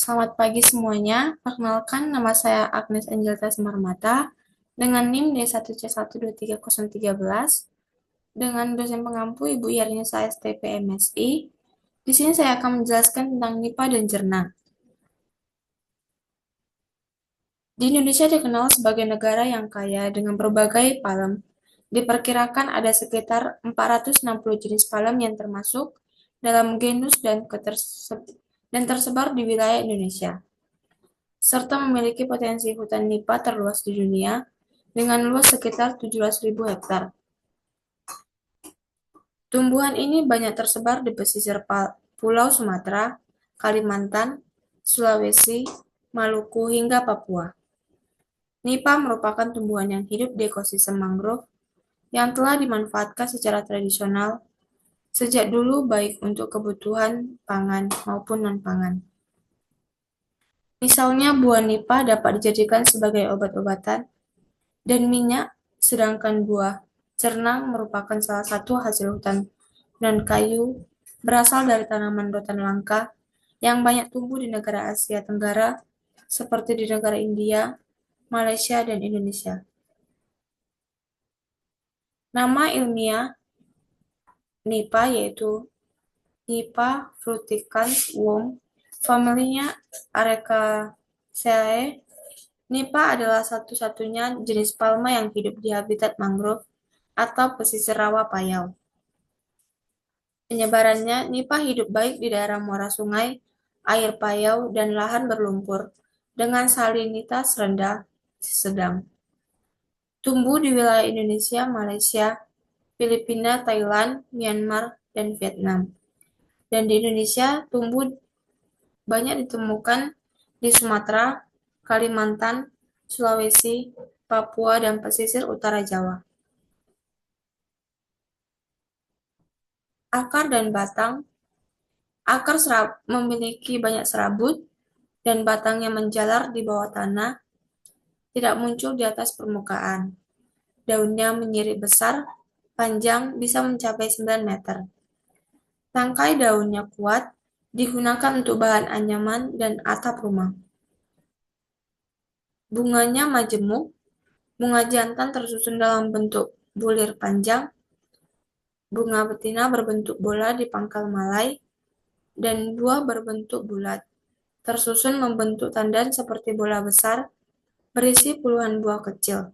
Selamat pagi semuanya. Perkenalkan, nama saya Agnes Angelta Semarmata dengan NIM D1C1230313 dengan dosen pengampu Ibu Yarnisa STP MSI. Di sini saya akan menjelaskan tentang NIPA dan JERNA. Di Indonesia dikenal sebagai negara yang kaya dengan berbagai palem. Diperkirakan ada sekitar 460 jenis palem yang termasuk dalam genus dan tersebar di wilayah Indonesia, serta memiliki potensi hutan nipah terluas di dunia dengan luas sekitar 17.000 hektar. Tumbuhan ini banyak tersebar di pesisir Pulau Sumatera, Kalimantan, Sulawesi, Maluku, hingga Papua. Nipah merupakan tumbuhan yang hidup di ekosistem mangrove yang telah dimanfaatkan secara tradisional sejak dulu baik untuk kebutuhan pangan maupun non-pangan. Misalnya buah nipah dapat dijadikan sebagai obat-obatan dan minyak, sedangkan buah cernang merupakan salah satu hasil hutan non-kayu berasal dari tanaman rotan langka yang banyak tumbuh di negara Asia Tenggara seperti di negara India, Malaysia, dan Indonesia. Nama ilmiah nipah yaitu Nipah fruticans Wong, familinya Arecaceae. Nipah adalah satu-satunya jenis palma yang hidup di habitat mangrove atau pesisir rawa payau. Penyebarannya, nipah hidup baik di daerah muara sungai, air payau, dan lahan berlumpur dengan salinitas rendah sedang. Tumbuh di wilayah Indonesia, Malaysia, Filipina, Thailand, Myanmar, dan Vietnam. Dan di Indonesia tumbuh banyak ditemukan di Sumatera, Kalimantan, Sulawesi, Papua, dan pesisir utara Jawa. Akar dan batang. Akar memiliki banyak serabut dan batangnya menjalar di bawah tanah, tidak muncul di atas permukaan. Daunnya menyirip besar, panjang bisa mencapai 9 meter. Tangkai daunnya kuat, digunakan untuk bahan anyaman dan atap rumah. Bunganya majemuk, bunga jantan tersusun dalam bentuk bulir panjang, bunga betina berbentuk bola di pangkal malai, dan buah berbentuk bulat, tersusun membentuk tandan seperti bola besar, berisi puluhan buah kecil.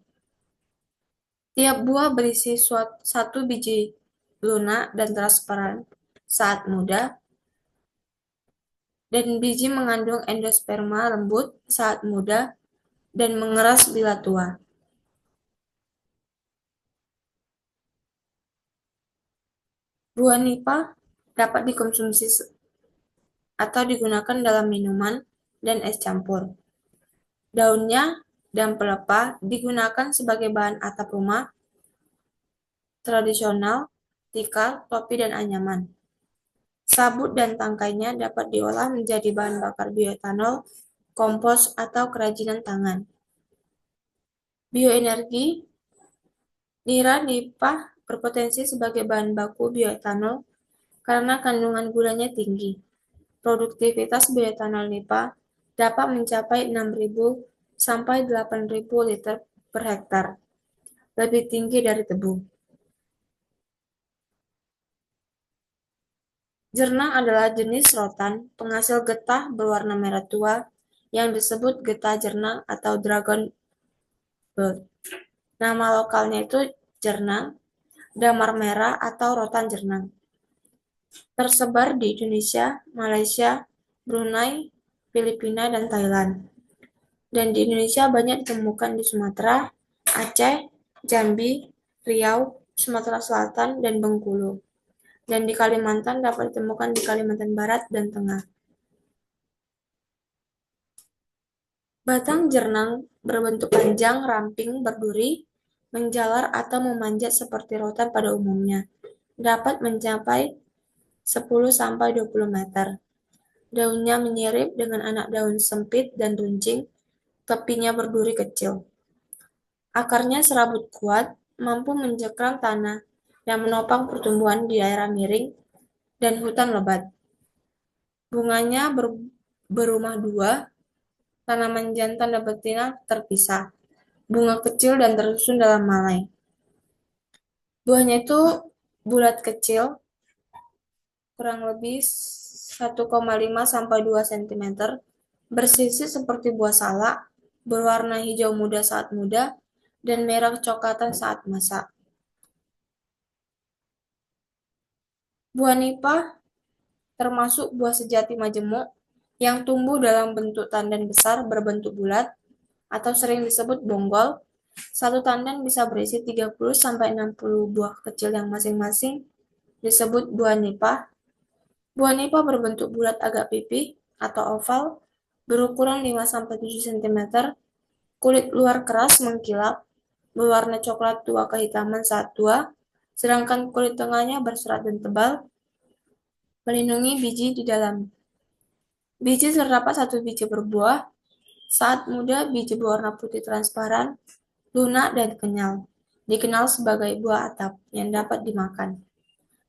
Tiap buah berisi satu biji lunak dan transparan saat muda, dan biji mengandung endosperma lembut saat muda dan mengeras bila tua. Buah nipah dapat dikonsumsi atau digunakan dalam minuman dan es campur. Daunnya dan pelepah digunakan sebagai bahan atap rumah tradisional, tikar, topi, dan anyaman. Sabut dan tangkainya dapat diolah menjadi bahan bakar bioetanol, kompos, atau kerajinan tangan. Bioenergi. Nira nipah berpotensi sebagai bahan baku bioetanol karena kandungan gulanya tinggi. Produktivitas bioetanol nipah dapat mencapai 6.000 sampai 8.000 liter per hektar, lebih tinggi dari tebu. Jernang adalah jenis rotan penghasil getah berwarna merah tua yang disebut getah jernang atau dragon bird. Nama lokalnya itu jernang, damar merah atau rotan jernang. Tersebar di Indonesia, Malaysia, Brunei, Filipina, dan Thailand. Dan di Indonesia banyak ditemukan di Sumatera, Aceh, Jambi, Riau, Sumatera Selatan, dan Bengkulu. Dan di Kalimantan dapat ditemukan di Kalimantan Barat dan Tengah. Batang jernang berbentuk panjang, ramping, berduri, menjalar atau memanjat seperti rotan pada umumnya. Dapat mencapai 10-20 meter. Daunnya menyirip dengan anak daun sempit dan runcing, tepinya berduri kecil. Akarnya serabut kuat, mampu mencengkram tanah dan menopang pertumbuhan di daerah miring dan hutan lebat. Bunganya berumah dua, tanaman jantan dan betina terpisah, bunga kecil dan tersusun dalam malai. Buahnya itu bulat kecil, kurang lebih 1,5 sampai 2 cm, bersisi seperti buah salak, berwarna hijau muda saat muda, dan merah kecoklatan saat masak. Buah nipah termasuk buah sejati majemuk yang tumbuh dalam bentuk tandan besar berbentuk bulat atau sering disebut bonggol. Satu tandan bisa berisi 30-60 buah kecil yang masing-masing disebut buah nipah. Buah nipah berbentuk bulat agak pipih atau oval, berukuran 5-7 cm, kulit luar keras mengkilap, berwarna coklat tua kehitaman saat tua, sedangkan kulit tengahnya berserat dan tebal, melindungi biji di dalam. Biji terdapat satu biji per buah. Saat muda, biji berwarna putih transparan, lunak, dan kenyal. Dikenal sebagai buah atap yang dapat dimakan.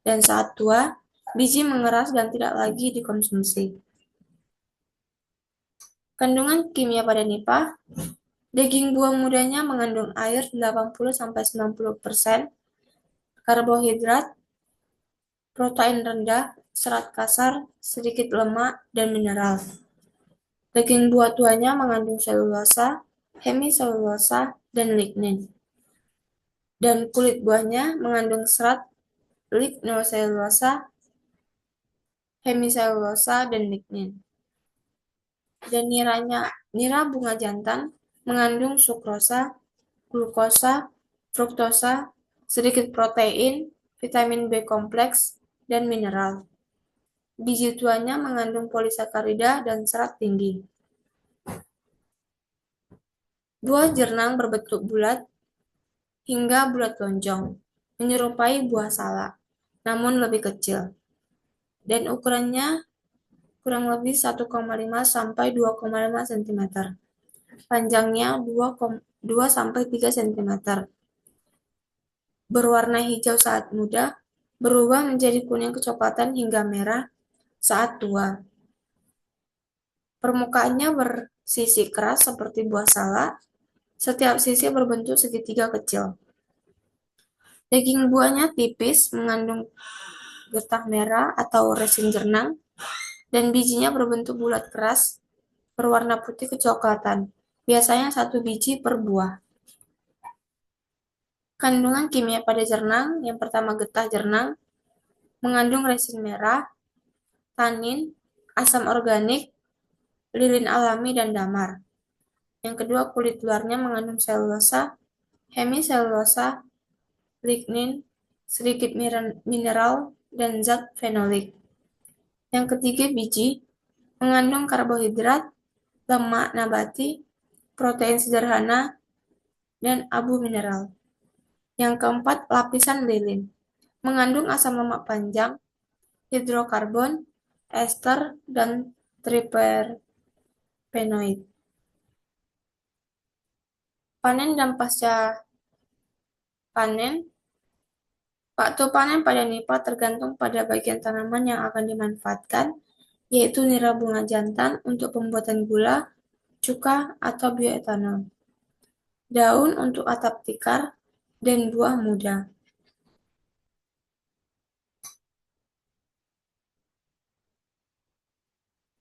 Dan saat tua, biji mengeras dan tidak lagi dikonsumsi. Kandungan kimia pada nipah, daging buah mudanya mengandung air 80-90%, karbohidrat, protein rendah, serat kasar, sedikit lemak, dan mineral. Daging buah tuanya mengandung selulosa, hemiselulosa, dan lignin. Dan kulit buahnya mengandung serat, lignoselulosa, hemiselulosa, dan lignin. Dan nira bunga jantan mengandung sukrosa, glukosa, fruktosa, sedikit protein, vitamin B kompleks, dan mineral. Biji tuanya mengandung polisakarida dan serat tinggi. Buah jernang berbentuk bulat hingga bulat lonjong, menyerupai buah salak, namun lebih kecil. Dan ukurannya kurang lebih 1,5 sampai 2,5 cm. Panjangnya 2 sampai 3 cm. Berwarna hijau saat muda, berubah menjadi kuning kecoklatan hingga merah saat tua. Permukaannya bersisi keras seperti buah salak, setiap sisi berbentuk segitiga kecil. Daging buahnya tipis, mengandung getah merah atau resin jernang, dan bijinya berbentuk bulat keras, berwarna putih kecoklatan, biasanya satu biji per buah. Kandungan kimia pada jernang, yang pertama getah jernang, mengandung resin merah, tanin, asam organik, lilin alami, dan damar. Yang kedua, kulit luarnya mengandung selulosa, hemiselulosa, lignin, sedikit mineral, dan zat fenolik. Yang ketiga, biji mengandung karbohidrat, lemak nabati, protein sederhana, dan abu mineral. Yang keempat, lapisan lilin mengandung asam lemak panjang, hidrokarbon, ester, dan tripepenoid. Panen dan pasca panen. Waktu panen pada nipah tergantung pada bagian tanaman yang akan dimanfaatkan, yaitu nira bunga jantan untuk pembuatan gula, cuka, atau bioetanol, daun untuk atap tikar, dan buah muda.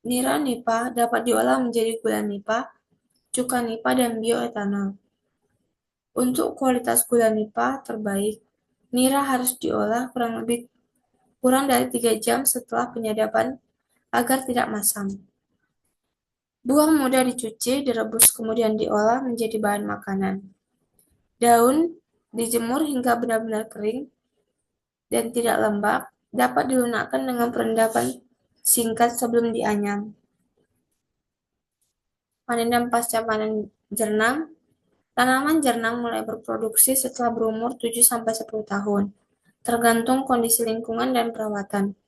Nira nipah dapat diolah menjadi gula nipah, cuka nipah, dan bioetanol. Untuk kualitas gula nipah terbaik, nira harus diolah kurang dari 3 jam setelah penyadapan agar tidak masam. Buah muda dicuci, direbus, kemudian diolah menjadi bahan makanan. Daun dijemur hingga benar-benar kering dan tidak lembab, dapat dilunakkan dengan perendaman singkat sebelum dianyam. Panen dan pasca panen jernang. Tanaman jernang mulai berproduksi setelah berumur 7-10 tahun, tergantung kondisi lingkungan dan perawatan.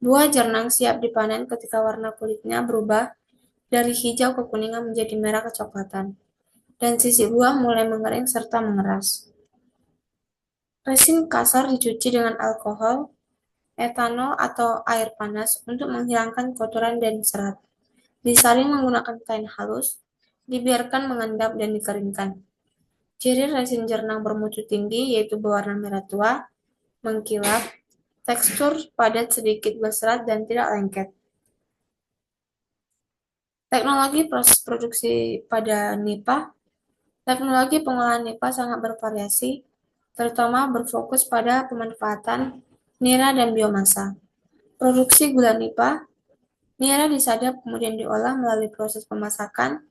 Buah jernang siap dipanen ketika warna kulitnya berubah dari hijau kekuningan menjadi merah kecoklatan, dan sisi buah mulai mengering serta mengeras. Resin kasar dicuci dengan alkohol, etanol, atau air panas untuk menghilangkan kotoran dan serat. disaring menggunakan kain halus, dibiarkan mengendap dan dikeringkan. Ciri resin jernang bermutu tinggi yaitu berwarna merah tua, mengkilap, tekstur padat sedikit berserat dan tidak lengket. Teknologi proses produksi pada NIPA. Teknologi pengolahan NIPA sangat bervariasi, terutama berfokus pada pemanfaatan nira dan biomasa. Produksi gula NIPA, nira disadap kemudian diolah melalui proses pemasakan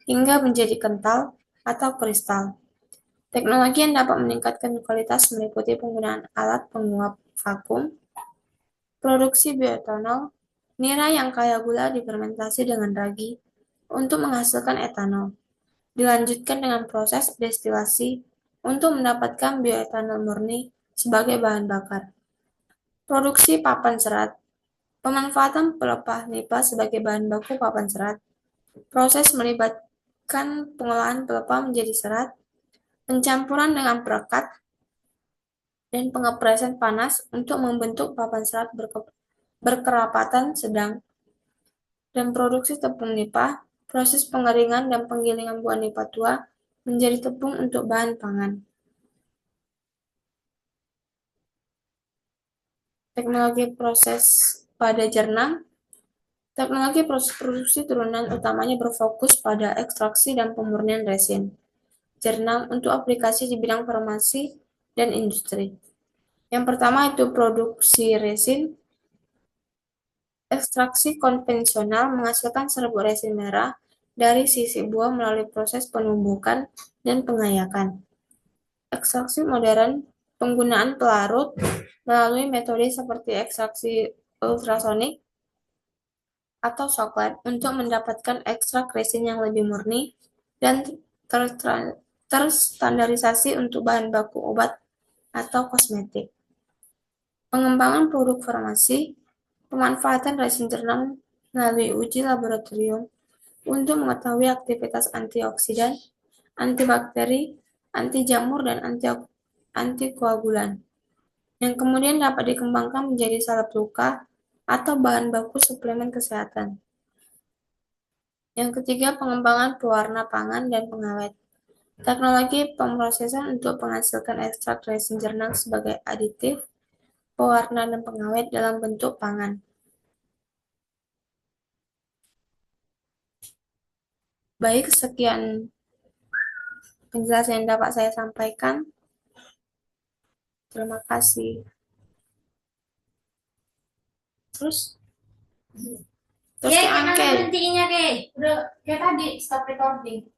hingga menjadi kental atau kristal. Teknologi yang dapat meningkatkan kualitas meliputi penggunaan alat penguap vakum, produksi bioetanol, nira yang kaya gula difermentasi dengan ragi untuk menghasilkan etanol. Dilanjutkan dengan proses destilasi untuk mendapatkan bioetanol murni sebagai bahan bakar. Produksi papan serat. Pemanfaatan pelepah NIPA sebagai bahan baku papan serat. Proses melibatkan pengolahan pelepah menjadi serat, pencampuran dengan perekat, dan pengepresan panas untuk membentuk papan serat berkerapatan sedang, dan produksi tepung NIPA, proses pengeringan dan penggilingan buah NIPA tua menjadi tepung untuk bahan pangan. Teknologi proses pada jernang. Teknologi proses produksi turunan utamanya berfokus pada ekstraksi dan pemurnian resin jernang untuk aplikasi di bidang farmasi dan industri. Yang pertama itu produksi resin. Ekstraksi konvensional menghasilkan serbuk resin merah dari sisi buah melalui proses penumbukan dan pengayakan. Ekstraksi modern, penggunaan pelarut melalui metode seperti ekstraksi ultrasonik atau coklat untuk mendapatkan ekstrak resin yang lebih murni dan terstandarisasi untuk bahan baku obat atau kosmetik. Pengembangan produk farmasi, pemanfaatan resin jernang melalui uji laboratorium untuk mengetahui aktivitas antioksidan, antibakteri, anti jamur, dan antikoagulan, yang kemudian dapat dikembangkan menjadi salep luka atau bahan baku suplemen kesehatan. Yang ketiga, pengembangan pewarna pangan dan pengawet. Teknologi pemrosesan untuk menghasilkan ekstrak resin jernang sebagai aditif, pewarna, dan pengawet dalam bentuk pangan. Baik, sekian penjelasan yang dapat saya sampaikan. Terima kasih. Terus, terus Kayak nanti berhentiinnya, kayak udah kayak tadi stop recording.